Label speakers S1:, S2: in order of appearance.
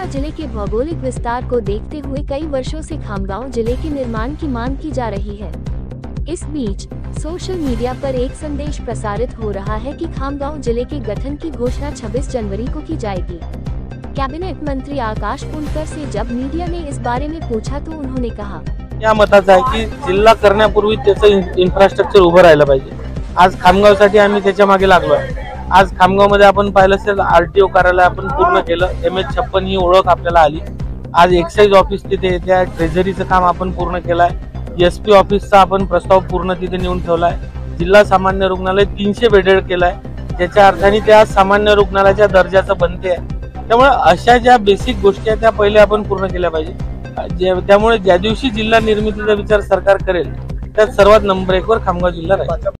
S1: जिले के भौगोलिक विस्तार को देखते हुए कई वर्षों से खामगांव जिले के निर्माण की मांग की जा रही है। इस बीच सोशल मीडिया पर एक संदेश प्रसारित हो रहा है कि खामगांव जिले के गठन की घोषणा 26 जनवरी को की जाएगी। कैबिनेट मंत्री आकाश पुनकर से जब मीडिया ने इस बारे में पूछा तो उन्होंने कहा,
S2: या मताचा आहे की जिल्हा करण्यापूर्वी त्याचं इन्फ्रास्ट्रक्चर उभं राहिलं पाहिजे। आज खामगावसाठी आम्ही त्याच्या मागे लागलो आहे। आज खामगावमध्ये आपण पाहिलं असेल आरटीओ कार्यालय आपण पूर्ण केलं, MH56 ही ओळख आपल्याला आली। आज एक्साइज ऑफिस तिथे त्या ट्रेझरीचं काम आपण पूर्ण केलंय। SP ऑफिसचा आपण प्रस्ताव पूर्ण तिथे नेऊन ठेवलाय। जिल्हा सामान्य रुग्णालय 300 बेडेड केलाय, ज्याच्या अर्थाने त्या सामान्य रुग्णालयाच्या दर्जाचं बनते आहे। त्यामुळे अशा ज्या बेसिक गोष्टी आहेत त्या पहिले आपण पूर्ण केल्या पाहिजे। त्यामुळे ज्या दिवशी जिल्हा निर्मितीचा विचार सरकार करेल त्यात सर्वात नंबर 1 वर खामगाव जिल्हा राहील।